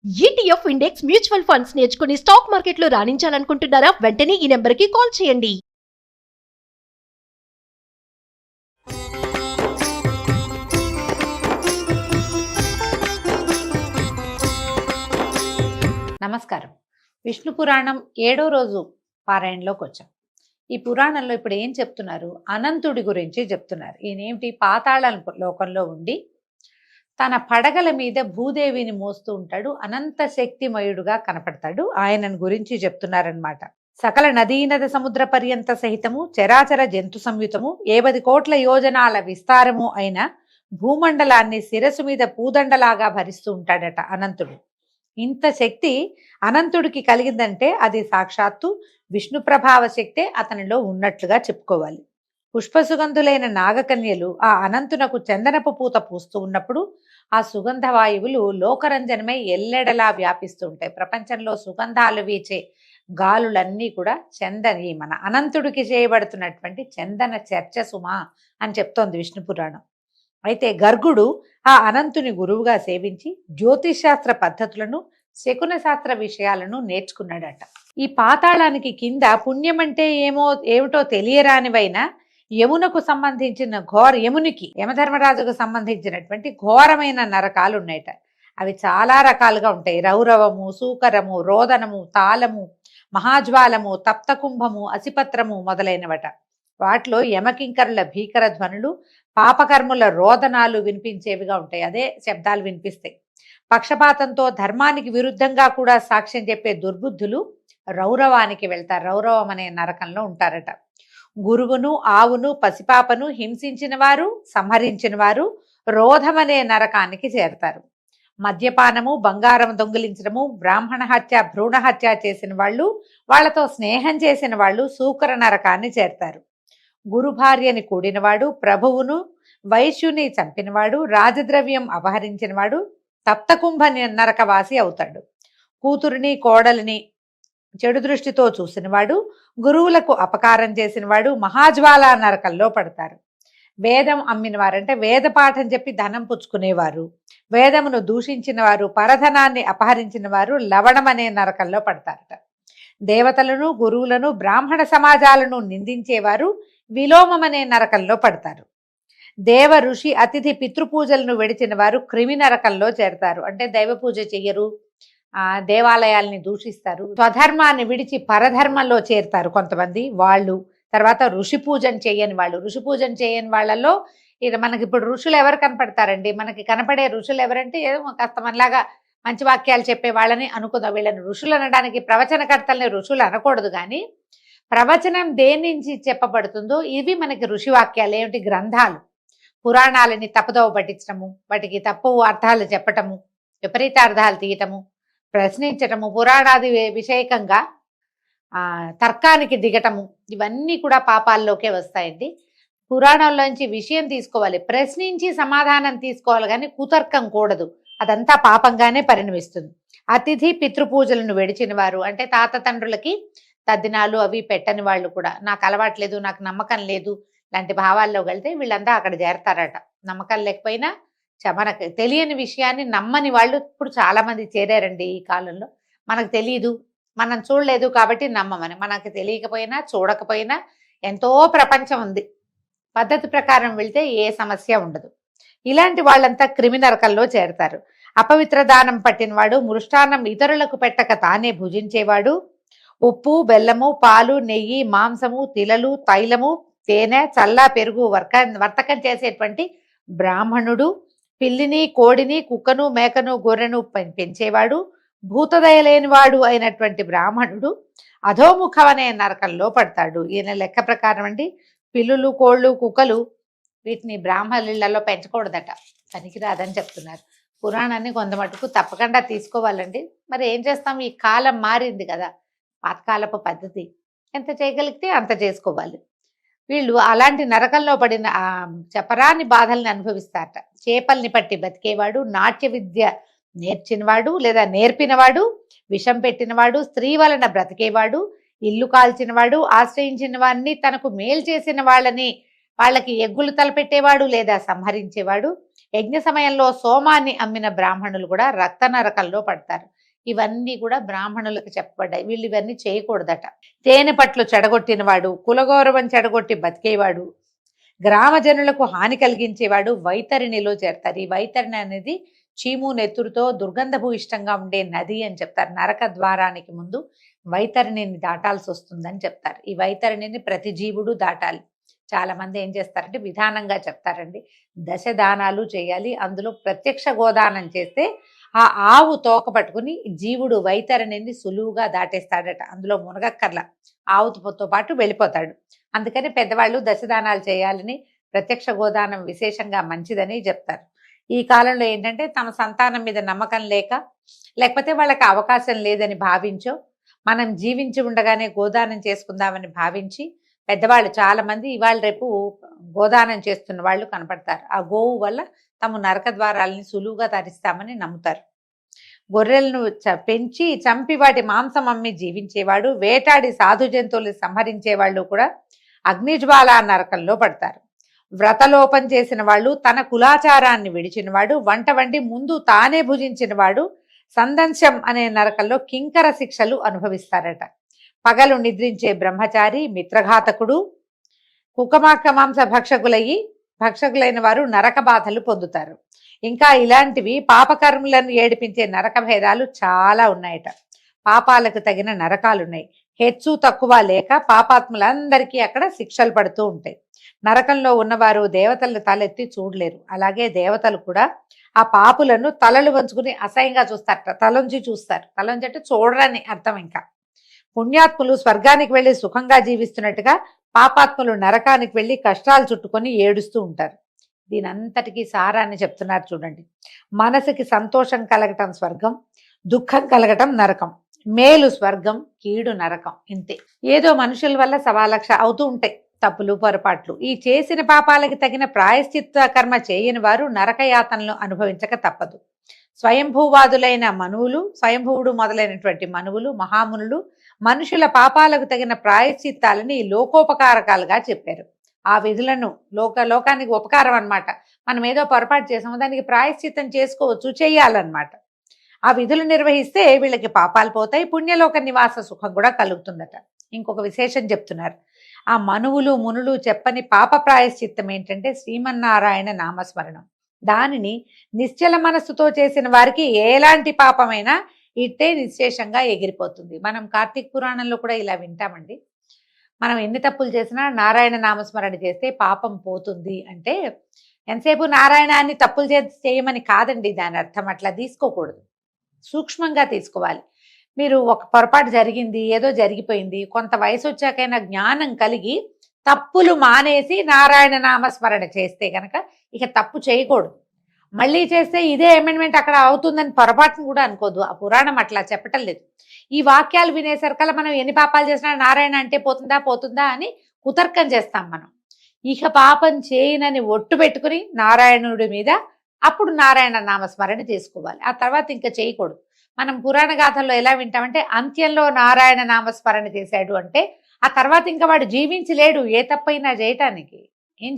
ETF index mutual funds నేర్చుకుని stock మార్కెట్లో రాణించాలనుకుంటున్నారా? వెంటనే ఈ నెంబర్కి కాల్ చేయండి. నమస్కారం. విష్ణు పురాణం 7వ రోజు పారాయణలోకి వచ్చాం. ఈ పురాణంలో ఇప్పుడు ఏం చెప్తున్నారు? అనంతుడి గురించి చెప్తున్నారు. ఈయనేమిటి, పాతాళ లోకంలో ఉండి తన పడగల మీద భూదేవిని మోస్తూ ఉంటాడు. అనంత శక్తిమయుడుగా కనపడతాడు. ఆయనను గురించి చెప్తున్నారనమాట. సకల నదీనద సముద్ర పర్యంత సహితము చరాచర జంతు సంయుతము 70 కోట్ల యోజనాల విస్తారము అయిన భూమండలాన్ని శిరసు మీద పూదండలాగా భరిస్తూ ఉంటాడట అనంతుడు. ఇంత శక్తి అనంతుడికి కలిగిందంటే అది సాక్షాత్తు విష్ణు ప్రభావ శక్తే అతనిలో ఉన్నట్లుగా చెప్పుకోవాలి. పుష్పసుగంధులైన నాగకన్యలు ఆ అనంతునకు చందనపు పూత పూస్తూ ఉన్నప్పుడు ఆ సుగంధ వాయువులు లోకరంజనమై ఎల్లెడలా వ్యాపిస్తూ ఉంటాయి. ప్రపంచంలో సుగంధాలు వీచే గాలులన్నీ కూడా చందని మన అనంతుడికి చేయబడుతున్నటువంటి చందన చర్చ సుమా అని చెప్తోంది విష్ణు పురాణం. అయితే గర్గుడు ఆ అనంతుని గురువుగా సేవించి జ్యోతిషాస్త్ర పద్ధతులను శకున శాస్త్ర విషయాలను నేర్చుకున్నాడట. ఈ పాతాళానికి కింద పుణ్యం అంటే ఏమిటో తెలియరానివైనా యమునకు సంబంధించిన యమునికి యమధర్మరాజుకు సంబంధించినటువంటి ఘోరమైన నరకాలు ఉన్నాయట. అవి చాలా రకాలుగా ఉంటాయి. రౌరవము, సూకరము, రోదనము, తాళము, మహాజ్వాలము, తప్తకుంభము, అసిపత్రము మొదలైనవట. వాటిలో యమకింకరుల భీకర ధ్వనులు, పాపకర్ముల రోదనాలు వినిపించేవిగా ఉంటాయి. అదే శబ్దాలు వినిపిస్తాయి. పక్షపాతంతో ధర్మానికి విరుద్ధంగా కూడా సాక్ష్యం చెప్పే దుర్బుద్ధులు రౌరవానికి వెళ్తారు. రౌరవం అనే నరకంలో ఉంటారట. గురువును, ఆవును, పసిపాపను హింసించిన వారు, సంహరించిన వారు రోధమనే నరకానికి చేరతారు. మద్యపానము, బంగారం దొంగిలించడము, బ్రాహ్మణ హత్య, భ్రూణ హత్య చేసిన వాళ్ళు, వాళ్లతో స్నేహం చేసిన వాళ్ళు సూకర నరకాన్ని చేరతారు. గురు భార్యని కూడినవాడు, ప్రభువును వైశ్యుని చంపినవాడు, రాజద్రవ్యం అపహరించినవాడు తప్తకుంభ నరకవాసి అవుతాడు. కూతురిని, కోడలిని చెడు దృష్టితో చూసినవాడు, గురువులకు అపకారం చేసినవాడు మహాజ్వాల నరకంలో పడతారు. వేదం అమ్మినవారంటే వేద పాఠం చెప్పి ధనం పుచ్చుకునేవారు, వేదమును దూషించిన వారు, పరధనాన్ని అపహరించిన వారు లవణం అనే నరకంలో పడతారట. దేవతలను, గురువులను, బ్రాహ్మణ సమాజాలను నిందించేవారు విలోమం అనే నరకంలో పడతారు. దేవ, ఋషి, అతిథి, పితృపూజలను విడిచిన వారు క్రిమి నరకంలో చేరతారు. అంటే దైవ పూజ చెయ్యరు, దేవాలయాల్ని దూషిస్తారు, స్వధర్మాన్ని విడిచి పరధర్మంలో చేరుతారు కొంతమంది వాళ్ళు. తర్వాత ఋషి పూజన చేయని వాళ్ళు. ఋషి పూజన చేయని వాళ్ళలో మనకి ఇప్పుడు ఋషులు ఎవరు కనపడతారండి? మనకి కనపడే ఋషులు ఎవరంటే ఏదో కాస్త మనలాగా మంచి వాక్యాలు చెప్పే వాళ్ళని అనుకుందాం. వీళ్ళని ఋషులు అనడానికి ప్రవచనకర్తల్ని ఋషులు అనకూడదు. కానీ ప్రవచనం దేని నుంచి చెప్పబడుతుందో ఇవి మనకి ఋషి వాక్యాలు. ఏమిటి? గ్రంథాలు, పురాణాలని తప్పుదోవ పట్టించడము, వాటికి తప్పు అర్థాలు చెప్పటము, విపరీత అర్థాలు తీయటము, ప్రశ్నించటము, పురాణాది విషయకంగా తర్కానికి దిగటము, ఇవన్నీ కూడా పాపాల్లోకే వస్తాయండి. పురాణాల్లోంచి విషయం తీసుకోవాలి, ప్రశ్నించి సమాధానం తీసుకోవాలి, కానీ కుతర్కం కూడదు. అదంతా పాపంగానే పరిణమిస్తుంది. అతిథి, పితృపూజలను విడిచిన వారు అంటే తాత తండ్రులకి తద్దినాలు అవి పెట్టని వాళ్ళు కూడా, నాకు అలవాట్లేదు, నాకు నమ్మకం లేదు లాంటి భావాల్లో వెళ్తే వీళ్ళంతా అక్కడ చేరతారట. నమ్మకం లేకపోయినా మనకు తెలియని విషయాన్ని నమ్మని వాళ్ళు ఇప్పుడు చాలా మంది చేరారండి ఈ కాలంలో. మనకు తెలియదు, మనం చూడలేదు కాబట్టి నమ్మమని. మనకు తెలియకపోయినా చూడకపోయినా ఎంతో ప్రపంచం ఉంది. పద్ధతి ప్రకారం వెళ్తే ఏ సమస్య ఉండదు. ఇలాంటి వాళ్ళంతా క్రిమి నరకంలో చేరతారు. అపవిత్ర దానం పట్టినవాడు, మృష్టాన్నం ఇతరులకు పెట్టక తానే భుజించేవాడు, ఉప్పు, బెల్లము, పాలు, నెయ్యి, మాంసము, తిలలు, తైలము, తేనె, చల్ల పెరుగు వర్తకం చేసేటువంటి బ్రాహ్మణుడు, పిల్లిని, కోడిని, కుక్కను, మేకను, గొర్రెను పెంచేవాడు, భూతదయలేనివాడు అయినటువంటి బ్రాహ్మణుడు అధోముఖం అనే నరకంలో పడతాడు. ఈయన లెక్క ప్రకారం అండి, పిల్లులు, కోళ్ళు, కుక్కలు వీటిని బ్రాహ్మణులలో పెంచకూడదట, పనికిరాదని చెప్తున్నారు. పురాణాన్ని కొంత మటుకు తప్పకుండా తీసుకోవాలండి. మరి ఏం చేస్తాం, ఈ కాలం మారింది కదా, పాతకాలపు పద్ధతి. ఎంత చేయగలిగితే అంత చేసుకోవాలి. వీళ్ళు అలాంటి నరకంలో పడిన చెప్పరాని బాధల్ని అనుభవిస్తారట. చేపల్ని పట్టి బతికేవాడు, నాట్య విద్య నేర్చినవాడు లేదా నేర్పినవాడు, విషం పెట్టినవాడు, స్త్రీ వలన బ్రతికేవాడు, ఇల్లు కాల్చినవాడు, ఆశ్రయించిన వారిని తనకు మేలు చేసిన వాళ్ళకి ఎగ్గులు తలపెట్టేవాడు లేదా సంహరించేవాడు, యజ్ఞ సమయంలో సోమాన్ని అమ్మిన బ్రాహ్మణులు కూడా రక్త నరకంలో పడతారు. ఇవన్నీ కూడా బ్రాహ్మణులకు చెప్పబడ్డాయి. వీళ్ళు ఇవన్నీ చేయకూడదట. తేనె పట్లు చెడగొట్టినవాడు, కులగౌరవం చెడగొట్టి బతికేవాడు, గ్రామజనులకు హాని కలిగించేవాడు వైతరిణిలో చేరతారు. ఈ వైతరిణి అనేది చీము నెత్తురుతో దుర్గంధపు ఇష్టంగా ఉండే నది అని చెప్తారు. నరక ద్వారానికి ముందు వైతరిణిని దాటాల్సి వస్తుందని చెప్తారు. ఈ వైతరిణిని ప్రతి జీవుడు దాటాలి. చాలా మంది ఏం చేస్తారంటే విధానంగా చెప్తారండి, దశదానాలు చేయాలి. అందులో ప్రత్యక్ష గోదానం చేస్తే ఆ ఆవు తోక పట్టుకుని జీవుడు వైతరిణిని సులువుగా దాటేస్తాడట. అందులో మునగక్కర్ల, ఆవుతో పాటు వెళ్ళిపోతాడు. అందుకని పెద్దవాళ్ళు దశదానాలు చేయాలని, ప్రత్యక్ష గోదానం విశేషంగా మంచిదని చెప్తారు. ఈ కాలంలో ఏంటంటే తమ సంతానం మీద నమ్మకం లేకపోతే వాళ్ళకి అవకాశం లేదని భావించో, మనం జీవించి ఉండగానే గోదానం చేసుకుందామని భావించి పెద్దవాళ్ళు చాలా మంది ఇవాళ రేపు గోదానం చేస్తున్న వాళ్ళు కనపడతారు. ఆ గోవు వల్ల తమ నరక ద్వారాలని సులువుగా తరిస్తామని నమ్ముతారు. గొర్రెలను పెంచి చంపి వాటి మాంసం అమ్మి జీవించేవాడు, వేటాడి సాధు జంతువులు సంహరించేవాళ్ళు కూడా అగ్నిజ్వాల నరకంలో పడతారు. వ్రతలోపం చేసిన వాళ్ళు, తన కులాచారాన్ని విడిచినవాడు, వంట వండి ముందు తానే భుజించినవాడు సందంశం అనే నరకంలో కింకర శిక్షలు అనుభవిస్తారట. పగలు నిద్రించే బ్రహ్మచారి, మిత్రఘాతకుడు, కుకమాక మాంస భక్షకులైన వారు నరక బాధలు పొందుతారు. ఇంకా ఇలాంటివి పాపకర్మలను ఏడిపించే నరక భేదాలు చాలా ఉన్నాయట. పాపాలకు తగిన నరకాలున్నాయి. హెచ్చు తక్కువ లేక పాపాత్ములందరికీ అక్కడ శిక్షలు పడుతూ ఉంటాయి. నరకంలో ఉన్నవారు దేవతలను తలెత్తి చూడలేరు. అలాగే దేవతలు కూడా ఆ పాపులను తలలు వంచుకుని అసహ్యంగా చూస్తారట. తలొంచి చూస్తారు. తలొంచి అంటే చూడరని అర్థం. ఇంకా పుణ్యాత్ములు స్వర్గానికి వెళ్ళి సుఖంగా జీవిస్తున్నట్టుగా పాపాత్ములు నరకానికి వెళ్ళి కష్టాలు చుట్టుకొని ఏడుస్తూ ఉంటారు. దీనంతటికీ సారాన్ని చెప్తున్నారు చూడండి. మనసుకి సంతోషం కలగటం స్వర్గం, దుఃఖం కలగటం నరకం. మేలు స్వర్గం, కీడు నరకం. ఇంతే. ఏదో మనుషుల వల్ల 1,00,000 అవుతూ ఉంటాయి తప్పులు పొరపాట్లు. ఈ చేసిన పాపాలకి తగిన ప్రాయశ్చిత్త కర్మ చేయని వారు నరకయాతనలు అనుభవించక తప్పదు. స్వయంభూవాదులైన మనువులు, స్వయంభూవుడు మొదలైనటువంటి మనువులు, మహామునులు మనుషుల పాపాలకు తగిన ప్రాయశ్చిత్తాలని లోకోపకారకాలుగా చెప్పారు. ఆ విధులను లోకానికి ఉపకారం అన్నమాట. మనం ఏదో పొరపాటు చేసామో దానికి ప్రాయశ్చిత్తం చేసుకోవచ్చు, చెయ్యాలన్నమాట. ఆ విధులు నిర్వహిస్తే వీళ్ళకి పాపాలు పోతాయి, పుణ్యలోక నివాస సుఖం కూడా కలుగుతుందట. ఇంకొక విశేషం చెప్తున్నారు. ఆ మనువులు మునులు చెప్పని పాప ప్రాయశ్చిత్తం ఏంటంటే శ్రీమన్నారాయణ నామస్మరణం. దానిని నిశ్చల మనస్సుతో చేసిన వారికి ఎలాంటి పాపమైనా ఇట్టే నిశ్శేషంగా ఎగిరిపోతుంది. మనం కార్తీక పురాణంలో కూడా ఇలా వింటామండి. మనం ఎన్ని తప్పులు చేసినా నారాయణ నామస్మరణ చేస్తే పాపం పోతుంది అంటే ఎంతసేపు నారాయణాన్ని తప్పులు చేయమని కాదండి దాని అర్థం. అట్లా తీసుకోకూడదు, సూక్ష్మంగా తీసుకోవాలి. మీరు ఒక పొరపాటు జరిగింది, ఏదో జరిగిపోయింది, కొంత వయసు వచ్చాకైనా జ్ఞానం కలిగి తప్పులు మానేసి నారాయణ నామస్మరణ చేస్తే కనుక ఇక తప్పు చేయకూడదు. మళ్ళీ చేస్తే ఇదే అమెండ్మెంట్ అక్కడ అవుతుందని పొరపాటును కూడా అనుకోదు. ఆ పురాణం అట్లా చెప్పటం లేదు. ఈ వాక్యాలు వినేసరికల్లా మనం ఎన్ని పాపాలు చేసినా నారాయణ అంటే పోతుందా అని కుతర్కం చేస్తాం మనం. ఇక పాపం చేయనని ఒట్టు పెట్టుకుని నారాయణుడి మీద అప్పుడు నారాయణ నామస్మరణ చేసుకోవాలి. ఆ తర్వాత ఇంకా చేయకూడదు. మనం పురాణ గాథల్లో ఎలా వింటామంటే అంత్యంలో నారాయణ నామస్మరణ చేశాడు అంటే ఆ తర్వాత ఇంకా వాడు జీవించలేడు ఏ తప్పైనా చేయటానికి. ఏం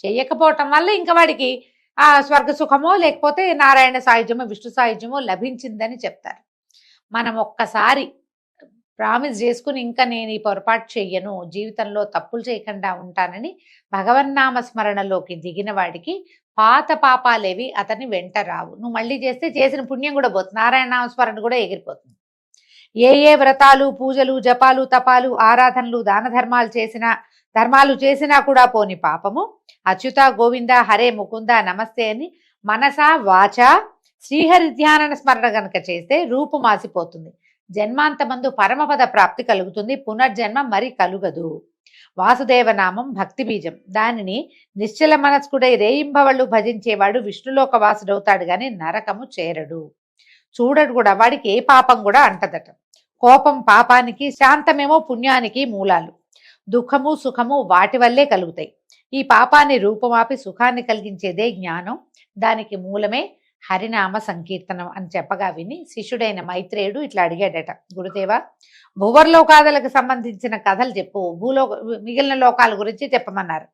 చేయకపోవటం వల్ల ఇంకా వాడికి ఆ స్వర్గ సుఖమో లేకపోతే నారాయణ సాయుధ్యమో విష్ణు సాయుధ్యమో లభించిందని చెప్తారు. మనం ఒక్కసారి ప్రామిస్ చేసుకుని ఇంకా నేను ఈ పొరపాటు చెయ్యను, జీవితంలో తప్పులు చేయకుండా ఉంటానని భగవన్నామ స్మరణలోకి దిగిన వాడికి పాత పాపాలేవి అతని వెంట రావు. నువ్వు మళ్ళీ చేస్తే చేసిన పుణ్యం కూడా పోతుంది, నారాయణ నామస్మరణ కూడా ఎగిరిపోతుంది. ఏ వ్రతాలు, పూజలు, జపాలు, తపాలు, ఆరాధనలు, దాన ధర్మాలు చేసినా కూడా పోని పాపము అచ్యుత గోవింద హరే ముకుంద నమస్తే అని మనసా వాచ శ్రీహరి ధ్యాన స్మరణ గనక చేస్తే రూపు మాసిపోతుంది. జన్మాంతమందు పరమపద ప్రాప్తి కలుగుతుంది, పునర్జన్మ మరి కలుగదు. వాసుదేవనామం భక్తి బీజం. దానిని నిశ్చల మనస్కుడై రేయింబవళ్ళు భజించేవాడు విష్ణులోక వాసుడవుతాడు గాని నరకము చేరడు, చూడడు కూడా. వాడికి ఏ పాపం కూడా అంటదట. కోపం పాపానికి, శాంతమేమో పుణ్యానికి మూలాలు. దుఃఖము సుఖము వాటి వల్లే కలుగుతాయి. ఈ పాపాన్ని రూపమాపి సుఖాన్ని కలిగించేదే జ్ఞానం. దానికి మూలమే హరినామ సంకీర్తనం అని చెప్పగా విని శిష్యుడైన మైత్రేయుడు ఇట్లా అడిగాడట, గురుదేవా భువర్లోకాదులకు సంబంధించిన కథలు చెప్పు, మిగిలిన లోకాల గురించి చెప్పమన్నారు.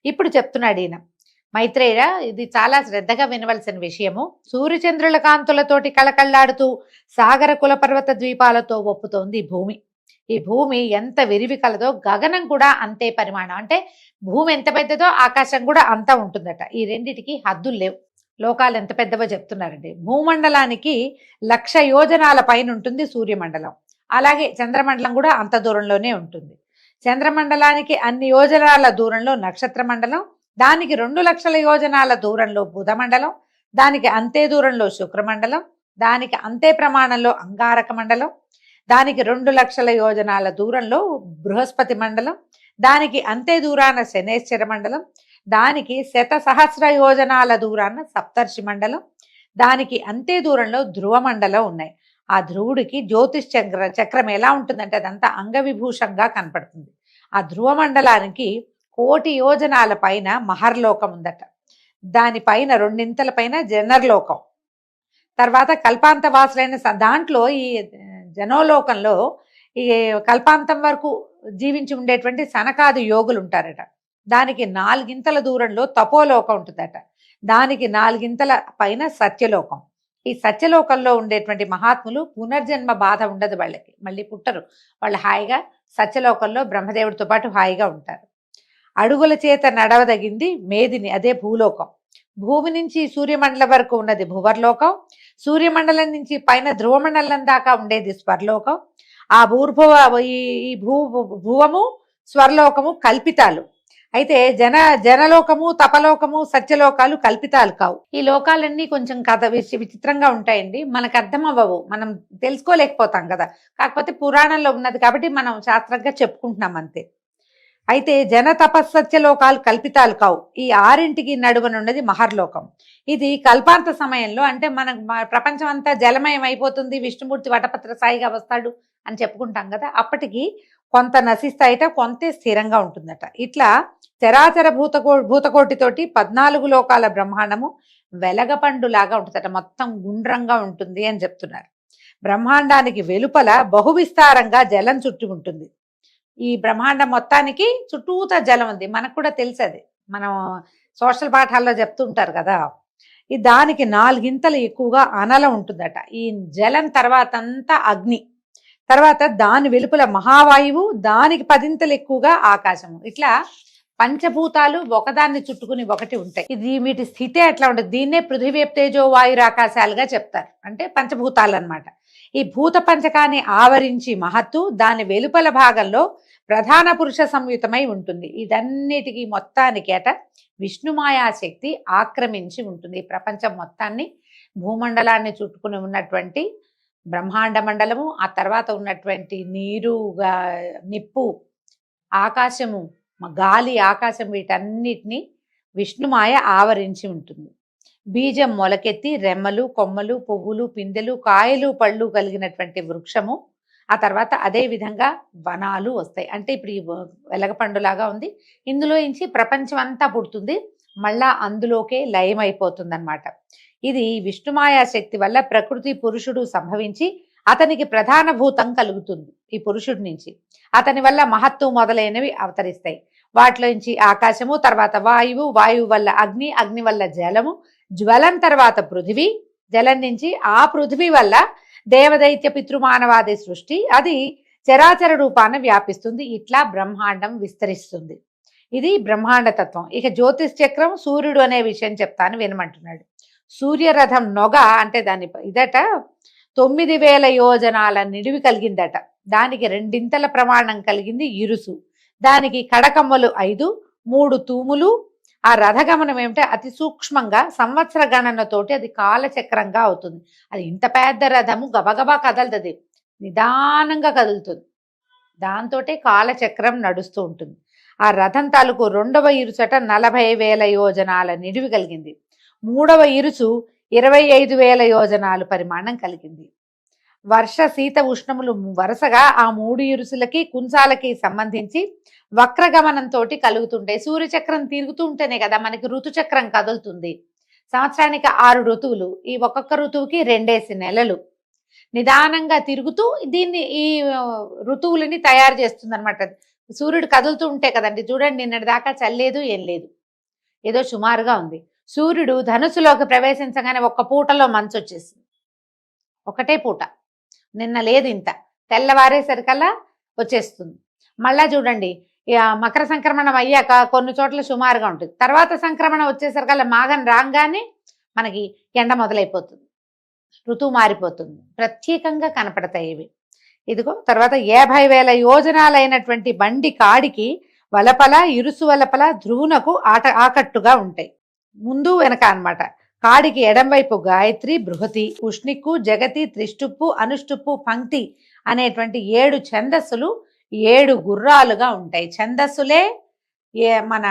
ఇప్పుడు చెప్తున్నాడు ఈయన. మైత్రేయ, ఇది చాలా శ్రద్ధగా వినవలసిన విషయము. సూర్యచంద్రుల కాంతులతోటి కళకళ్లాడుతూ సాగర కుల పర్వత ద్వీపాలతో ఒప్పుతోంది ఈ భూమి. ఈ భూమి ఎంత విరివి కలదో గగనం కూడా అంతే పరిమాణం. అంటే భూమి ఎంత పెద్దదో ఆకాశం కూడా అంత ఉంటుందట. ఈ రెండిటికి హద్దులు లేవు. లోకాలు ఎంత పెద్దవో చెప్తున్నారండి. భూమండలానికి 1,00,000 యోజనాల పైన ఉంటుంది సూర్యమండలం. అలాగే చంద్రమండలం కూడా అంత దూరంలోనే ఉంటుంది. చంద్రమండలానికి అన్ని యోజనాల దూరంలో నక్షత్ర మండలం, దానికి 2,00,000 యోజనాల దూరంలో బుధమండలం, దానికి అంతే దూరంలో శుక్రమండలం, దానికి అంతే ప్రమాణంలో అంగారక మండలం, దానికి 2,00,000 యోజనాల దూరంలో బృహస్పతి మండలం, దానికి అంతే దూరాన శనేశ్వర మండలం, దానికి 1,00,000 యోజనాల దూరాన సప్తర్షి మండలం, దానికి అంతే దూరంలో ధ్రువ మండలం ఉన్నాయి. ఆ ధ్రువుడికి జ్యోతిష్ చక్రం ఎలా ఉంటుందంటే అదంతా అంగవిభూషంగా కనపడుతుంది. ఆ ధ్రువ మండలానికి 1,000,000 యోజనాల పైన మహర్లోకం ఉందట. దానిపైన 2 పైన జనర్లోకం, తర్వాత కల్పాంతవాసులైన దాంట్లో ఈ జనోలోకంలో ఈ కల్పాంతం వరకు జీవించి ఉండేటువంటి సనకాది యోగులు ఉంటారట. దానికి 4 దూరంలో తపోలోకం ఉంటుందట. దానికి 4 పైన సత్యలోకం. ఈ సత్యలోకంలో ఉండేటువంటి మహాత్ములు పునర్జన్మ బాధ ఉండదు, వాళ్ళకి మళ్ళీ పుట్టరు. వాళ్ళు హాయిగా సత్యలోకంలో బ్రహ్మదేవుడితో పాటు హాయిగా ఉంటారు. అడుగుల చేత నడవదగింది మేదిని, అదే భూలోకం. భూమి నుంచి సూర్యమండలం వరకు ఉన్నది భువర్లోకం. సూర్యమండలం నుంచి పైన ధ్రువమండలం దాకా ఉండేది స్వర్లోకం. ఆ ఈ భువము స్వర్లోకము కల్పితాలు. అయితే జనలోకము, తపలోకము, సత్యలోకాలు కల్పితాలు కావు. ఈ లోకాలన్నీ కొంచెం కథ విచిత్రంగా ఉంటాయండి. మనకు అర్థం అవ్వవు, మనం తెలుసుకోలేకపోతాం కదా. కాకపోతే పురాణంలో ఉన్నది కాబట్టి మనం శాస్త్రంగా చెప్పుకుంటున్నాం అంతే. అయితే జన తపస్సత్యలోకాలు కల్పితాలు కావు. ఈ 6ంటికి నడువనున్నది మహర్లోకం. ఇది కల్పాంత సమయంలో, అంటే ప్రపంచం అంతా జలమయం అయిపోతుంది, విష్ణుమూర్తి వటపత్ర సాయిగా వస్తాడు అని చెప్పుకుంటాం కదా. అప్పటికి కొంత నశిస్తాయిట, కొంత స్థిరంగా ఉంటుందట. ఇట్లా చరాచర భూతకోటితోటి 14 లోకాల బ్రహ్మాండము వెలగపండులాగా ఉంటుందట. మొత్తం గుండ్రంగా ఉంటుంది అని చెప్తున్నారు. బ్రహ్మాండానికి వెలుపల బహువిస్తారంగా జలం చుట్టి ఉంటుంది. ఈ బ్రహ్మాండం మొత్తానికి చుట్టూతా జలం ఉంది. మనకు కూడా తెలుసు, అది మనం సోషల్ పాఠాల్లో చెప్తుంటారు కదా. దానికి 4 ఎక్కువగా అనలం ఉంటుందట. ఈ జలం తర్వాత అంతా అగ్ని, తర్వాత దాని వెలుపల మహావాయువు, దానికి 10 ఎక్కువగా ఆకాశము. ఇట్లా పంచభూతాలు ఒకదాన్ని చుట్టుకుని ఒకటి ఉంటాయి. ఇది వీటి స్థితే అట్లా ఉంటుంది. దీన్నే పృథివీ తేజో వాయురాకాశాలుగా చెప్తారు, అంటే పంచభూతాలు అన్నమాట. ఈ భూత పంచకాన్ని ఆవరించి మహత్తు దాని వెలుపల భాగంలో ప్రధాన పురుష సంయుతమై ఉంటుంది. ఇదన్నిటికీ మొత్తానికి విష్ణుమాయాశక్తి ఆక్రమించి ఉంటుంది. ఈ ప్రపంచం మొత్తాన్ని, భూమండలాన్ని చుట్టుకుని ఉన్నటువంటి బ్రహ్మాండ మండలము, ఆ తర్వాత ఉన్నటువంటి నీరు, నిప్పు, ఆకాశము, గాలి, ఆకాశం, వీటన్నిటినీ విష్ణుమాయ ఆవరించి ఉంటుంది. బీజం మొలకెత్తి రెమ్మలు, కొమ్మలు, పువ్వులు, పిందెలు, కాయలు, పళ్ళు కలిగినటువంటి వృక్షము. ఆ తర్వాత అదే విధంగా వనాలు వస్తాయి. అంటే ఇప్పుడు ఈ వెలగపండులాగా ఉంది, ఇందులో నుంచి ప్రపంచం అంతా పుడుతుంది, మళ్ళా అందులోకే లయమైపోతుంది అన్నమాట. ఇది విష్ణుమాయా శక్తి వల్ల ప్రకృతి పురుషుడు సంభవించి అతనికి ప్రధాన భూతం కలుగుతుంది. ఈ పురుషుడి నుంచి అతని వల్ల మహత్తు మొదలైనవి అవతరిస్తాయి. వాటిలోంచి ఆకాశము, తర్వాత వాయువు, వాయువు వల్ల అగ్ని, అగ్ని వల్ల జలము, జ్వలం తర్వాత పృథివీ, జలం నుంచి ఆ పృథివీ వల్ల దేవదైత్య పితృమానవాది సృష్టి, అది చరాచర రూపాన వ్యాపిస్తుంది. ఇట్లా బ్రహ్మాండం విస్తరిస్తుంది. ఇది బ్రహ్మాండ తత్వం. ఇక జ్యోతిష్ చక్రం, సూర్యుడు అనే విషయం చెప్తాను వినమంటున్నాడు. సూర్యరథం నొగ అంటే దాని 9,000 యోజనాల నిడివి కలిగిందట. దానికి 2 ప్రమాణం కలిగింది ఇరుసు. దానికి కడకమ్మలు 5, 3 తూములు. ఆ రథగమనం ఏమిటంటే అతి సూక్ష్మంగా సంవత్సర గణనతోటి అది కాలచక్రంగా అవుతుంది. అది ఇంత పెద్ద రథము గబగబా కదలదు, నిదానంగా కదులుతుంది. దాంతో కాలచక్రం నడుస్తూ ఉంటుంది. ఆ రథం తాలూకు 2వ ఇరుసట 40,000 యోజనాల నిడివి కలిగింది. 3వ ఇరుసు 25,000 యోజనాలు పరిమాణం కలిగింది. వర్ష శీత ఉష్ణములు వరుసగా ఆ 3 ఇరుసులకి కుంచాలకి సంబంధించి వక్రగమనంతో కలుగుతుంటాయి. సూర్యచక్రం తిరుగుతూ ఉంటేనే కదా మనకి ఋతుచక్రం కదులుతుంది. సంవత్సరానికి 6 ఋతువులు, ఈ ఒక్కొక్క ఋతువుకి 2 నెలలు నిదానంగా తిరుగుతూ దీన్ని ఈ ఋతువులని తయారు చేస్తుంది అనమాట. సూర్యుడు కదులుతూ ఉంటే కదండి, చూడండి నిన్నటి దాకా చల్లేదు, ఏం లేదు. ఏదో సుమారుగా ఉంది. సూర్యుడు ధనుసులోకి ప్రవేశించగానే ఒక్క పూటలో మంచు వచ్చేసింది. ఒకటే పూట, నిన్న లేదు ఇంత, తెల్లవారేసరికల్లా వచ్చేస్తుంది. మళ్ళా చూడండి, మకర సంక్రమణం అయ్యాక కొన్ని చోట్ల సుమారుగా ఉంటుంది, తర్వాత సంక్రమణ వచ్చేసరికల్లా మాఘం రాగానే మనకి ఎండ మొదలైపోతుంది, ఋతువు మారిపోతుంది. ప్రత్యేకంగా కనపడతాయి ఇవి. ఇదిగో తర్వాత 50,000 యోజనాలైనటువంటి బండి కాడికి వలపల ఇరుసు వలపల ధ్రువునకు ఆకట్టుగా ఉంటాయి, ముందు వెనక అన్నమాట. కాడికి ఎడంవైపు గాయత్రి, బృహతి, ఉష్ణిక్కు, జగతి, త్రిష్టుప్పు, అనుష్టుప్పు, పంక్తి అనేటువంటి 7 ఛందస్సులు 7 గుర్రాలుగా ఉంటాయి. ఛందస్సులే మన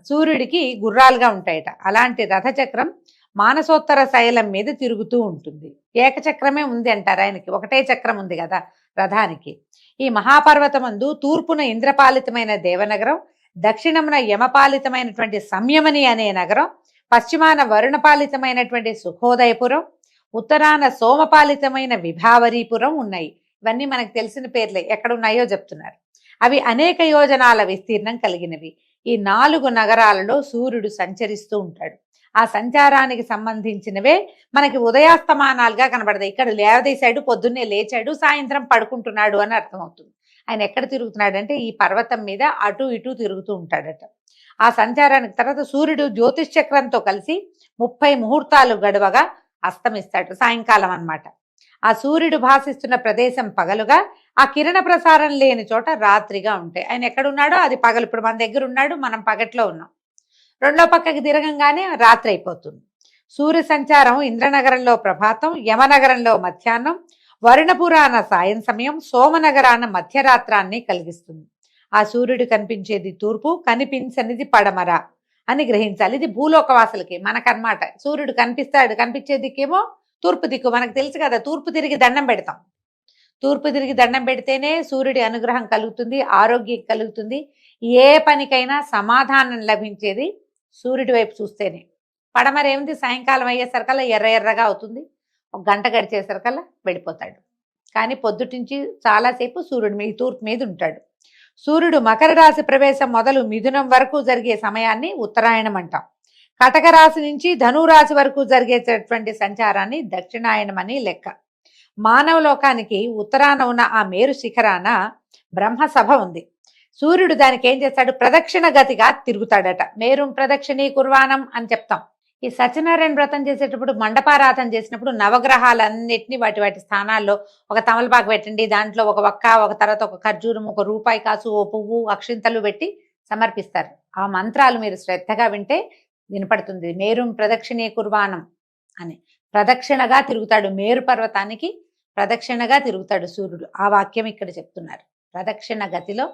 సూర్యుడికి గుర్రాలుగా ఉంటాయట. అలాంటి రథచక్రం మానసోత్తర శైలం మీద తిరుగుతూ ఉంటుంది. ఏకచక్రమే ఉంది అంటారు ఆయనకి, ఒకటే చక్రం ఉంది కదా రథానికి. ఈ మహాపర్వతమందు తూర్పున ఇంద్రపాలితమైన దేవనగరం, దక్షిణమున యమపాలితమైనటువంటి సంయమని అనే నగరం, పశ్చిమాన వరుణపాలితమైనటువంటి సుఖోదయపురం, ఉత్తరాన సోమపాలితమైన విభావరీపురం ఉన్నాయి. ఇవన్నీ మనకు తెలిసిన పేర్లే, ఎక్కడున్నాయో చెప్తున్నారు. అవి అనేక యోజనాల విస్తీర్ణం కలిగినవి. ఈ 4 నగరాలలో సూర్యుడు సంచరిస్తూ ఉంటాడు. ఆ సంచారానికి సంబంధించినవే మనకి ఉదయాస్తమానాలుగా కనబడతాయి. ఇక్కడ లేవదీశాడు, పొద్దున్నే లేచాడు, సాయంత్రం పడుకుంటున్నాడు అని అర్థమవుతుంది. ఆయన ఎక్కడ తిరుగుతున్నాడు అంటే ఈ పర్వతం మీద అటు ఇటు తిరుగుతూ ఉంటాడట. ఆ సంచారానికి తర్వాత సూర్యుడు జ్యోతిష్ చక్రంతో కలిసి 30 ముహూర్తాలు గడవగా అస్తమిస్తాడు, సాయంకాలం అన్నమాట. ఆ సూర్యుడు భాసిస్తున్న ప్రదేశం పగలుగా, ఆ కిరణ ప్రసారం లేని చోట రాత్రిగా ఉంటాయి. ఆయన ఎక్కడున్నాడో అది పగలు. ఇప్పుడు మన దగ్గర ఉన్నాడు, మనం పగట్లో ఉన్నాం. రెండో పక్కకి తిరగంగానే రాత్రి అయిపోతుంది. సూర్య సంచారం ఇంద్రనగరంలో ప్రభాతం, యమనగరంలో మధ్యాహ్నం, వరుణపురాన సాయం సమయం, సోమనగరాన మధ్యరాత్రాన్ని కలిగిస్తుంది. ఆ సూర్యుడు కనిపించేది తూర్పు, కనిపించనిది పడమర అని గ్రహించాలి. ఇది భూలోకవాసులకి, మనకన్నమాట. సూర్యుడు కనిపించే దిక్కేమో తూర్పు దిక్కు. మనకు తెలుసు కదా, తూర్పు తిరిగి దండం పెడతాం. తూర్పు తిరిగి దండం పెడితేనే సూర్యుడి అనుగ్రహం కలుగుతుంది, ఆరోగ్యం కలుగుతుంది. ఏ పనికైనా సమాధానం లభించేది సూర్యుడి వైపు చూస్తేనే. పడమర ఏముంది, సాయంకాలం అయ్యేసరికల్లా ఎర్ర ఎర్రగా అవుతుంది, 1 గంట గడిచేసరికల్లా వెళ్ళిపోతాడు. కానీ పొద్దుటి నుంచి చాలాసేపు సూర్యుడు మీ తూర్పు మీద ఉంటాడు. సూర్యుడు మకర రాశి ప్రవేశం మొదలు మిథునం వరకు జరిగే సమయాన్ని ఉత్తరాయణం అంటాం. కటక రాశి నుంచి ధనురాశి వరకు జరిగేటటువంటి సంచారాన్ని దక్షిణాయనం అని లెక్క. మానవ లోకానికి ఉత్తరాన ఉన్న ఆ మేరు శిఖరాన బ్రహ్మసభ ఉంది. సూర్యుడు దానికి ఏం చేస్తాడు, ప్రదక్షిణ గతిగా తిరుగుతాడట. మేరుం ప్రదక్షిణీ కుర్వాణం అని చెప్తాం. ఈ సత్యనారాయణ వ్రతం చేసేటప్పుడు, మండపారాధన చేసినప్పుడు నవగ్రహాలన్నిటినీ వాటి స్థానాల్లో ఒక తమలపాకు పెట్టండి, దాంట్లో ఒక వక్క, ఒక తర్వాత ఒక ఖర్జూరం, ఒక రూపాయి కాసు, ఓ పువ్వు, అక్షింతలు పెట్టి సమర్పిస్తారు. ఆ మంత్రాలు మీరు శ్రద్ధగా వింటే వినపడుతుంది. మేరుం ప్రదక్షిణీ కుర్వాణం అని. ప్రదక్షిణగా తిరుగుతాడు, మేరు పర్వతానికి ప్రదక్షిణగా తిరుగుతాడు సూర్యుడు. ఆ వాక్యం ఇక్కడ చెప్తున్నారు. ప్రదక్షిణ గతిలో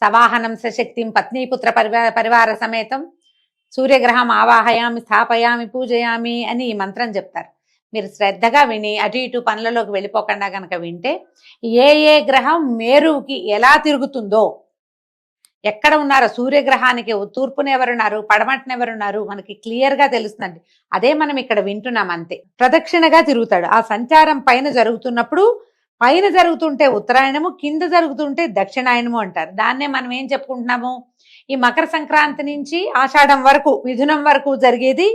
సవాహనం సశక్తిం పత్నీపుత్ర పరివార సమేతం సూర్యగ్రహం ఆవాహయామి స్థాపయామి పూజయామి అని ఈ మంత్రం చెప్తారు. మీరు శ్రద్ధగా విని అటు ఇటు పనులలోకి వెళ్ళిపోకుండా కనుక వింటే ఏ గ్రహం మేరుకి ఎలా తిరుగుతుందో, ఎక్కడ ఉన్నారో, సూర్యగ్రహానికి తూర్పున ఎవరున్నారు, పడమటిన ఎవరున్నారు మనకి క్లియర్గా తెలుస్తుందండి. అదే మనం ఇక్కడ వింటున్నాం అంతే. ప్రదక్షిణగా తిరుగుతాడు. ఆ సంచారం పైన జరుగుతున్నప్పుడు, పైన జరుగుతుంటే ఉత్తరాయణము, కింద జరుగుతుంటే దక్షిణాయనము అంటారు. దాన్నే మనం ఏం చెప్పుకుంటున్నాము, ఈ మకర సంక్రాంతి నుంచి ఆషాఢం వరకు, మిథునం వరకు జరిగేది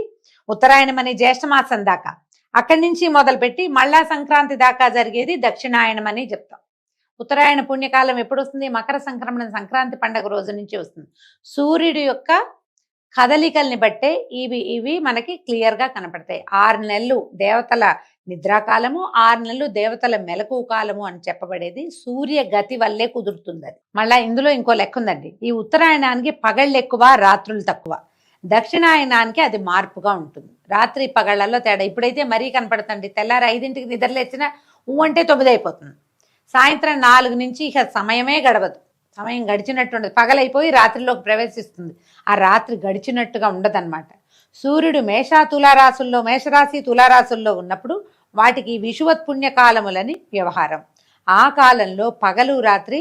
ఉత్తరాయణం అని, జ్యేష్ఠమాసం దాకా. అక్కడి నుంచి మొదలుపెట్టి మళ్ళా సంక్రాంతి దాకా జరిగేది దక్షిణాయనం అని చెప్తాం. ఉత్తరాయణ పుణ్యకాలం ఎప్పుడు వస్తుంది, మకర సంక్రమణ సంక్రాంతి పండగ రోజు నుంచి వస్తుంది. సూర్యుడి యొక్క కదలికల్ని బట్టే ఇవి మనకి క్లియర్గా కనపడతాయి. 6 నెలలు దేవతల నిద్రాకాలము, 6 నెలలు దేవతల మెలకు కాలము అని చెప్పబడేది సూర్య గతి వల్లే కుదురుతుంది. అది మళ్ళా ఇందులో ఇంకో లెక్క ఉందండి. ఈ ఉత్తరాయణానికి పగళ్ళు ఎక్కువ, రాత్రులు తక్కువ. దక్షిణాయనానికి అది మార్పుగా ఉంటుంది. రాత్రి పగళ్లలో తేడా. ఇప్పుడైతే మరీ కనపడుతుంది. తెల్లారి 5ంటికి నిద్రలేచిన అంటే 9 అయిపోతుంది. సాయంత్రం 4 నుంచి ఇక సమయమే గడవదు. సమయం గడిచినట్టు ఉండదు. పగలైపోయి రాత్రిలోకి ప్రవేశిస్తుంది. ఆ రాత్రి గడిచినట్టుగా ఉండదన్నమాట. సూర్యుడు మేషరాశి తులారాశుల్లో ఉన్నప్పుడు వాటికి విషువత్ పుణ్యకాలములని వ్యవహారం. ఆ కాలంలో పగలు రాత్రి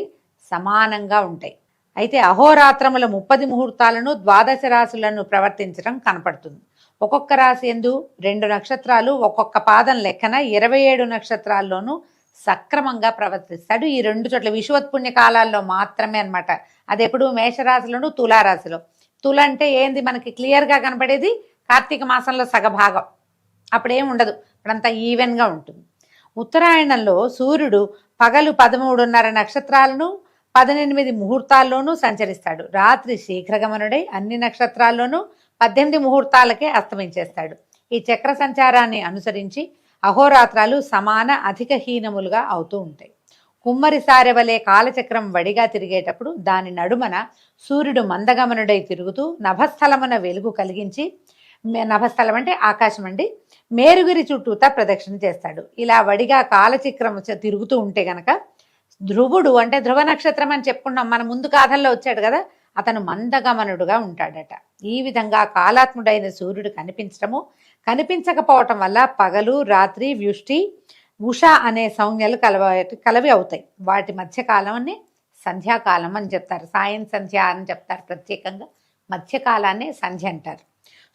సమానంగా ఉంటాయి. అయితే అహోరాత్రముల 30 ముహూర్తాలను 12 రాశులను ప్రవర్తించడం కనపడుతుంది. ఒక్కొక్క రాశి యందు 2 నక్షత్రాలు, ఒక్కొక్క పాదం లెక్కన 27 నక్షత్రాల్లోనూ సక్రమంగా ప్రవర్తిస్తాడు. ఈ 2 చోట్ల విషువత్ పుణ్య కాలాల్లో మాత్రమే అన్నమాట. అది ఎప్పుడు మేషరాశిలోను తులారాశిలో. తుల అంటే ఏంది మనకి క్లియర్గా కనపడేది కార్తీక మాసంలో సగభాగం, అప్పుడేం ఉండదు, అప్పుడంతా ఈవెన్గా ఉంటుంది. ఉత్తరాయణంలో సూర్యుడు పగలు 13:30 నక్షత్రాలను 18 ముహూర్తాల్లోనూ సంచరిస్తాడు. రాత్రి శీఘ్రగమనుడై అన్ని నక్షత్రాల్లోనూ 18 ముహూర్తాలకే అస్తమించేస్తాడు. ఈ చక్ర సంచారాన్ని అనుసరించి అహోరాత్రాలు సమాన అధిక హీనములుగా అవుతూ ఉంటాయి. కుమ్మరి సారె వలె కాలచక్రం వడిగా తిరిగేటప్పుడు దాని నడుమన సూర్యుడు మందగమనుడై తిరుగుతూ నభస్థలమున వెలుగు కలిగించి, నభస్థలం అంటే ఆకాశం అండి, మేరుగిరి చుట్టూతా ప్రదక్షిణ చేస్తాడు. ఇలా వడిగా కాలచక్రం తిరుగుతూ ఉంటే గనక ధ్రువుడు అంటే ధ్రువ నక్షత్రం అని చెప్పుకున్నాం, మన ముందు గాథల్లో వచ్చాడు కదా, అతను మందగమనుడుగా ఉంటాడట. ఈ విధంగా కాలాత్ముడైన సూర్యుడు కనిపించడము, కనిపించకపోవటం వల్ల పగలు రాత్రి వ్యుష్టి ఉష అనే సంజ్ఞలు కలవి అవుతాయి. వాటి మధ్యకాలాన్ని సంధ్యాకాలం అని చెప్తారు, సాయం సంధ్య అని చెప్తారు. ప్రత్యేకంగా మధ్యకాలాన్ని సంధ్య అంటారు.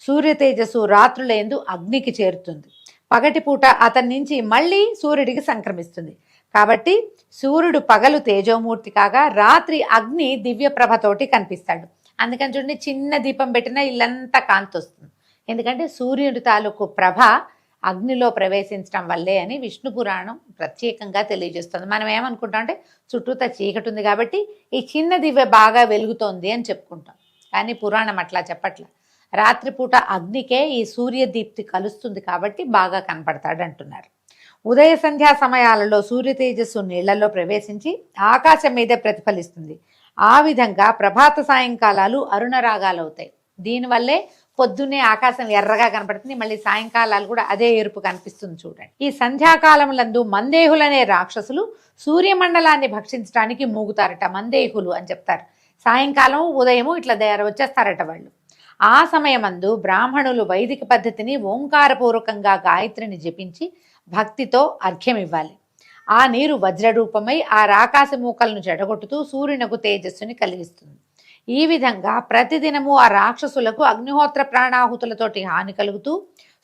సూర్య తేజస్సు రాత్రులందు అగ్నికి చేరుతుంది. పగటిపూట అతని నుంచి మళ్ళీ సూర్యుడికి సంక్రమిస్తుంది. కాబట్టి సూర్యుడు పగలు తేజోమూర్తి కాగా రాత్రి అగ్ని దివ్య ప్రభతోటి కనిపిస్తాడు. అందుకని చూడండి, చిన్న దీపం పెట్టినా ఇల్లంతా కాంతి వస్తుంది. ఎందుకంటే సూర్యుడి తాలూకు ప్రభ అగ్నిలో ప్రవేశించడం వల్లే అని విష్ణు పురాణం ప్రత్యేకంగా తెలియజేస్తుంది. మనం ఏమనుకుంటాం అంటే చుట్టూతా చీకటి ఉంది కాబట్టి ఈ చిన్న దివ్య బాగా వెలుగుతోంది అని చెప్పుకుంటాం. కానీ పురాణం అట్లా చెప్పట్ల. రాత్రిపూట అగ్నికే ఈ సూర్యదీప్తి కలుస్తుంది కాబట్టి బాగా కనపడతాడు అంటున్నారు. ఉదయ సంధ్యా సమయాలలో సూర్య తేజస్సు నీళ్లలో ప్రవేశించి ఆకాశం మీదే ప్రతిఫలిస్తుంది. ఆ విధంగా ప్రభాత సాయంకాలాలు అరుణరాగాలు అవుతాయి. దీనివల్లే పొద్దున్నే ఆకాశం ఎర్రగా కనపడుతుంది, మళ్ళీ సాయంకాలాలు కూడా అదే ఎరుపు కనిపిస్తుంది చూడండి. ఈ సంధ్యాకాలములందు మందేహులనే రాక్షసులు సూర్యమండలాన్ని భక్షించడానికి మూగుతారట. మందేహులు అని చెప్తారు. సాయంకాలం ఉదయము ఇట్లా వచ్చేస్తారట వాళ్ళు. ఆ సమయమందు బ్రాహ్మణులు వైదిక పద్ధతిని ఓంకారపూర్వకంగా గాయత్రిని జపించి భక్తితో అర్ఘ్యం ఇవ్వాలి. ఆ నీరు వజ్రరూపమై ఆ రాకాశ మూకలను చెడగొట్టుతూ సూర్యునకు తేజస్సుని కలిగిస్తుంది. ఈ విధంగా ప్రతిదినము ఆ రాక్షసులకు అగ్నిహోత్ర ప్రాణాహుతులతోటి హాని కలుగుతూ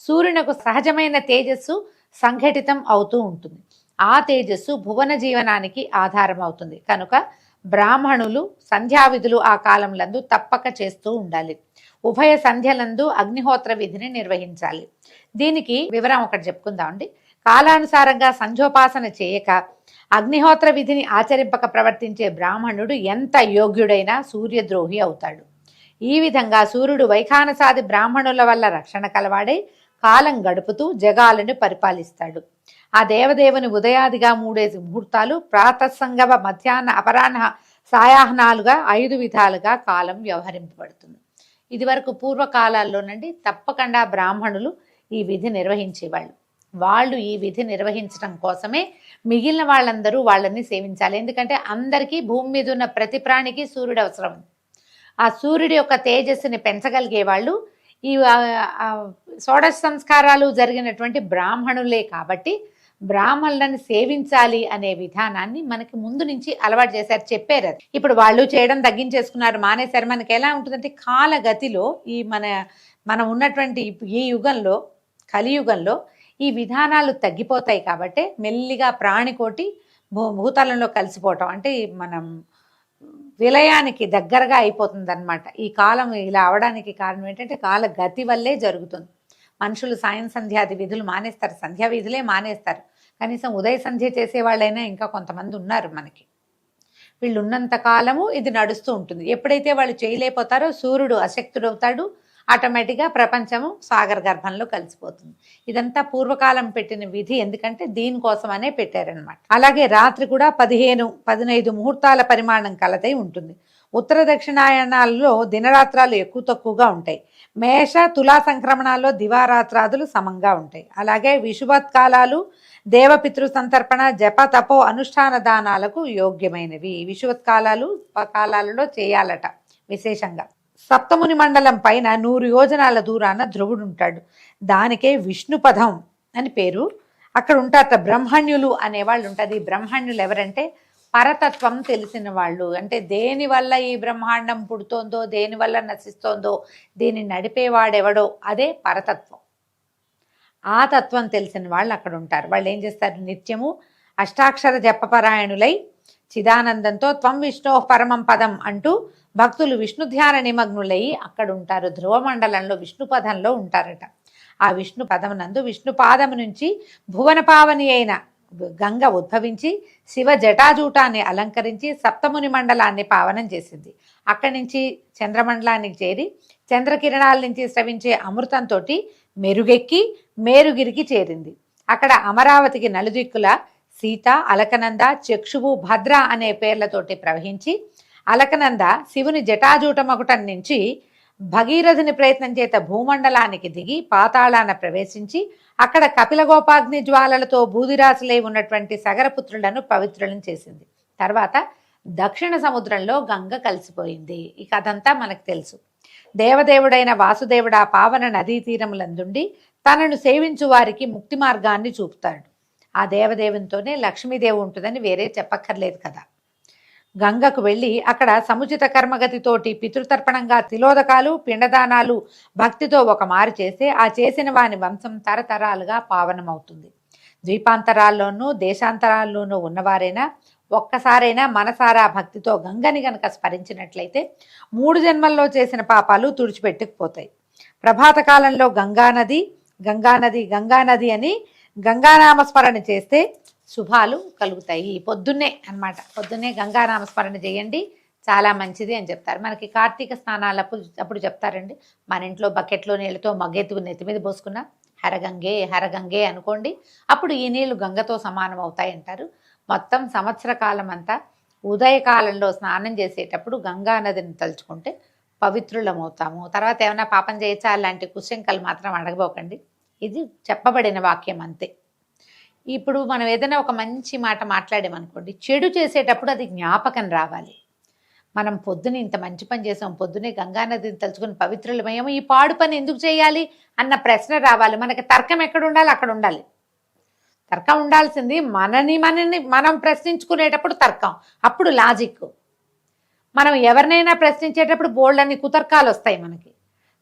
సూర్యునకు సహజమైన తేజస్సు సంఘటితం అవుతూ ఉంటుంది. ఆ తేజస్సు భువన జీవనానికి ఆధారం అవుతుంది. కనుక బ్రాహ్మణులు సంధ్యావిధులు ఆ కాలంలందు తప్పక చేస్తూ ఉండాలి. ఉభయ సంధ్యలందు అగ్నిహోత్ర విధిని నిర్వహించాలి. దీనికి వివరం ఒకటి చెప్పుకుందామండి. కాలానుసారంగా సంధ్యోపాసన చేయక అగ్నిహోత్ర విధిని ఆచరింపక ప్రవర్తించే బ్రాహ్మణుడు ఎంత యోగ్యుడైనా సూర్యద్రోహి అవుతాడు. ఈ విధంగా సూర్యుడు వైఖానసాది బ్రాహ్మణుల వల్ల రక్షణ కలవాడై కాలం గడుపుతూ జగాలను పరిపాలిస్తాడు. ఆ దేవదేవుని ఉదయాదిగా 3 ముహూర్తాలు, ప్రాతస్సంగమ, మధ్యాహ్న, అపరాహ్న, సాయాహ్నాలుగా 5 విధాలుగా కాలం వ్యవహరింపబడుతుంది. ఇది వరకు పూర్వకాలాల్లోనండి తప్పకుండా బ్రాహ్మణులు ఈ విధి నిర్వహించేవాళ్ళు. వాళ్ళు ఈ విధి నిర్వహించడం కోసమే మిగిలిన వాళ్ళందరూ వాళ్ళని సేవించాలి. ఎందుకంటే అందరికీ భూమి మీద ఉన్న ప్రతి ప్రాణికి సూర్యుడు అవసరం. ఆ సూర్యుడి యొక్క తేజస్సుని పెంచగలిగే వాళ్ళు ఈ షోడశ సంస్కారాలు జరిగినటువంటి బ్రాహ్మణులే. కాబట్టి బ్రాహ్మణులను సేవించాలి అనే విధానాన్ని మనకి ముందు నుంచి అలవాటు చేశారు, చెప్పారు. అది ఇప్పుడు వాళ్ళు చేయడం తగ్గించేసుకున్నారు, మానేశారు. మనకి ఎలా ఉంటుందంటే కాలగతిలో ఈ మనం ఉన్నటువంటి ఈ యుగంలో, కలియుగంలో ఈ విధానాలు తగ్గిపోతాయి. కాబట్టి మెల్లిగా ప్రాణికోటి భూతలంలో కలిసిపోవటం అంటే మనం విలయానికి దగ్గరగా అయిపోతుంది అనమాట. ఈ కాలం ఇలా అవడానికి కారణం ఏంటంటే కాల గతి వల్లే జరుగుతుంది. మనుషులు సాయం సంధ్యాది విధులు మానేస్తారు, సంధ్యా విధులే మానేస్తారు. కనీసం ఉదయ సంధ్య చేసేవాళ్ళైనా ఇంకా కొంతమంది ఉన్నారు మనకి. వీళ్ళు ఉన్నంత కాలము ఇది నడుస్తూ ఉంటుంది. ఎప్పుడైతే వాళ్ళు చేయలేకపోతారో సూర్యుడు అశక్తుడవుతాడు, ఆటోమేటిక్గా ప్రపంచము సాగర గర్భంలో కలిసిపోతుంది. ఇదంతా పూర్వకాలం పెట్టిన విధి, ఎందుకంటే దీనికోసమనే పెట్టారనమాట. అలాగే రాత్రి కూడా 15 ముహూర్తాల పరిమాణం కలదై ఉంటుంది. ఉత్తర దక్షిణాయనాల్లో దినరాత్రాలు ఎక్కువ తక్కువగా ఉంటాయి. మేష తులా సంక్రమణాల్లో దివారాత్రాదులు సమంగా ఉంటాయి. అలాగే విషువత్కాలాలు దేవపితృ సంతర్పణ, జప, తపో, అనుష్ఠాన దానాలకు యోగ్యమైనవి. కాలాలలో చేయాలట విశేషంగా. సప్తముని మండలం పైన 100 యోజనాల దూరాన ధ్రువుడు ఉంటాడు. దానికే విష్ణుపదం అని పేరు. అక్కడ ఉంటారట బ్రహ్మణ్యులు అనేవాళ్ళు ఉంటారు. ఈ బ్రహ్మణ్యులు ఎవరంటే పరతత్వం తెలిసిన వాళ్ళు. అంటే దేనివల్ల ఈ బ్రహ్మాండం పుడుతోందో, దేనివల్ల నశిస్తోందో, దీన్ని నడిపేవాడెవడో అదే పరతత్వం. ఆ తత్వం తెలిసిన వాళ్ళు అక్కడ ఉంటారు. వాళ్ళు ఏం చేస్తారు? నిత్యము అష్టాక్షర జపపరాయణులై చిదానందంతో త్వం విష్ణో పరమం పదం అంటూ భక్తులు విష్ణు ధ్యాన నిమగ్నులై అక్కడ ఉంటారు. ధ్రువ మండలంలో విష్ణు పదంలో ఉంటారట. ఆ విష్ణు పదం నందు విష్ణు పాదము నుంచి భువన పావని అయిన గంగ ఉద్భవించి శివ జటాజూటాన్ని అలంకరించి సప్తముని మండలాన్ని పావనం చేసింది. అక్కడి నుంచి చంద్రమండలానికి చేరి చంద్రకిరణాల నుంచి స్రవించే అమృతంతో మెరుగెక్కి మేరుగిరికి చేరింది. అక్కడ అమరావతికి నలుదిక్కుల సీత, అలకనంద, చక్షువు, భద్ర అనే పేర్లతోటి ప్రవహించి అలకనంద శివుని జటాజూటమకుటం నుంచి భగీరథుని ప్రయత్నం చేత భూమండలానికి దిగి పాతాళాన ప్రవేశించి అక్కడ కపిలగోపాగ్ని జ్వాలలతో బూదిరాశులై ఉన్నటువంటి సగరపుత్రులను పవిత్రులను చేసింది. తర్వాత దక్షిణ సముద్రంలో గంగ కలిసిపోయింది. ఈ కథంతా మనకు తెలుసు. దేవదేవుడైన వాసుదేవుడు ఆ పావన నదీ తీరములందుండి తనను సేవించు వారికి ముక్తి మార్గాన్ని చూపుతాడు. ఆ దేవదేవునితోనే లక్ష్మీదేవి ఉంటుందని వేరే చెప్పక్కర్లేదు కదా. గంగకు వెళ్ళి అక్కడ సముచిత కర్మగతితోటి పితృతర్పణంగా తిలోదకాలు, పిండదానాలు భక్తితో ఒక మారు చేస్తే ఆ చేసిన వాని వంశం తరతరాలుగా పావనమవుతుంది. ద్వీపాంతరాల్లోనూ దేశాంతరాల్లోనూ ఉన్నవారైనా ఒక్కసారైనా మనసారా భక్తితో గంగని గనక స్మరించినట్లయితే 3 జన్మల్లో చేసిన పాపాలు తుడిచిపెట్టుకుపోతాయి. ప్రభాత కాలంలో గంగానది గంగానది గంగానది అని గంగానామస్మరణ చేస్తే శుభాలు కలుగుతాయి. పొద్దున్నే అన్నమాట, పొద్దున్నే గంగానామస్మరణ చేయండి, చాలా మంచిది అని చెప్తారు. మనకి కార్తీక స్నానాలప్పుడు అప్పుడు చెప్తారండి, మన ఇంట్లో బకెట్లో నీళ్ళతో మగ్గెత్తు నెత్తి మీద పోసుకున్నా హరగంగే హరగంగే అనుకోండి, అప్పుడు ఈ నీళ్లు గంగతో సమానం అవుతాయి అంటారు. మొత్తం సంవత్సర కాలం అంతా ఉదయకాలంలో స్నానం చేసేటప్పుడు గంగా నదిని తలుచుకుంటే పవిత్రులమవుతాము. తర్వాత ఏమైనా పాపం చేయొచ్చా అలాంటి కుశంకలు మాత్రం అడగబోకండి. ఇది చెప్పబడిన వాక్యం అంతే. ఇప్పుడు మనం ఏదైనా ఒక మంచి మాట మాట్లాడామనుకోండి, చెడు చేసేటప్పుడు అది జ్ఞాపకం రావాలి. మనం పొద్దున ఇంత మంచి పని చేసాం, పొద్దునే గంగానదిని తలుచుకుని పవిత్రులమయ్యాము, ఈ పాడు పని ఎందుకు చేయాలి అన్న ప్రశ్న రావాలి. మనకి తర్కం ఎక్కడ ఉండాలి అక్కడ ఉండాలి. తర్కం ఉండాల్సింది మనని మనం ప్రశ్నించుకునేటప్పుడు తర్కం, అప్పుడు లాజిక్. మనం ఎవరినైనా ప్రశ్నించేటప్పుడు బోల్డ్ కుతర్కాలు వస్తాయి. మనకి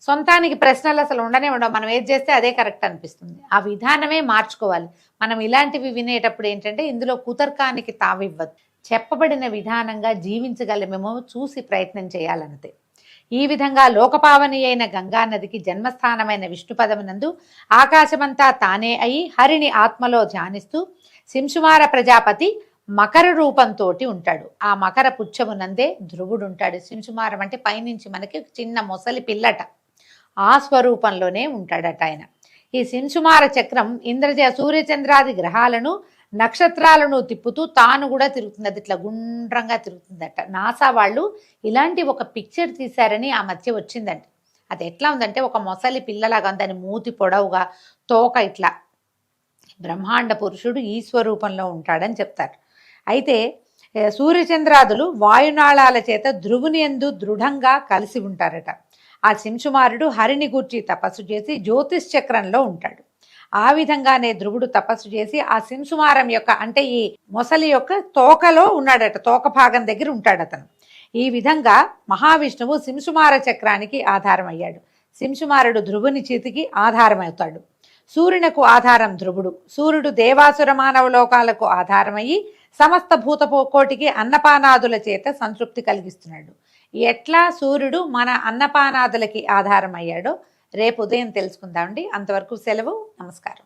సొంతానికి ప్రశ్నలు అసలు ఉండనే ఉండవు. మనం ఏది చేస్తే అదే కరెక్ట్ అనిపిస్తుంది. ఆ విధానమే మార్చుకోవాలి. మనం ఇలాంటివి వినేటప్పుడు ఏంటంటే ఇందులో కుతర్కానికి తావివ్వద్దు. చెప్పబడిన విధానంగా జీవించగలమేమో చూసి ప్రయత్నం చేయాలంతే. ఈ విధంగా లోకపావని అయిన గంగానదికి జన్మస్థానమైన విష్ణుపదమునందు ఆకాశమంతా తానే అయి హరిని ఆత్మలో ధ్యానిస్తూ శింశుమార ప్రజాపతి మకర రూపంతో ఉంటాడు. ఆ మకర పుచ్చమునందే ధ్రువుడు ఉంటాడు. శింశుమారం అంటే పైనుంచి మనకి చిన్న మొసలి పిల్లట, ఆ స్వరూపంలోనే ఉంటాడట ఆయన. ఈ శింశుమార చక్రం సూర్యచంద్రాది గ్రహాలను నక్షత్రాలను తిప్పుతూ తాను కూడా తిరుగుతుంది. అది ఇట్లా గుండ్రంగా తిరుగుతుందట. నాసా వాళ్ళు ఇలాంటి ఒక పిక్చర్ తీశారని ఆ మధ్య వచ్చిందండి. అది ఎట్లా ఉందంటే ఒక మొసలి పిల్లలాగా దాని మూతి పొడవుగా, తోక ఇట్లా. బ్రహ్మాండ పురుషుడు ఈ స్వరూపంలో ఉంటాడని చెప్తారు. అయితే సూర్యచంద్రాదులు వాయునాళాల చేత ధ్రువుని యందు దృఢంగా కలిసి ఉంటారట. ఆ శింశుమారుడు హరిని గూర్చి తపస్సు చేసి జ్యోతిష్ చక్రంలో ఉంటాడు. ఆ విధంగానే ధ్రువుడు తపస్సు చేసి ఆ శింశుమారం యొక్క అంటే ఈ మొసలి యొక్క తోకలో ఉన్నాడట, తోక భాగం దగ్గర ఉంటాడు అతను. ఈ విధంగా మహావిష్ణువు శింశుమార చక్రానికి ఆధారం అయ్యాడు. శింశుమారుడు ధ్రువుని చేతికి ఆధారం అవుతాడు. సూర్యునకు ఆధారం ధ్రువుడు. సూర్యుడు దేవాసుర మానవ లోకాలకు ఆధారమయ్యి సమస్త భూతకోటికి అన్నపానాదుల చేత సంతృప్తి కలిగిస్తున్నాడు. ఎట్లా సూర్యుడు మన అన్నపానాదులకి ఆధారం అయ్యాడో రేపు ఉదయం తెలుసుకుందామండి. అంతవరకు సెలవు. నమస్కారం.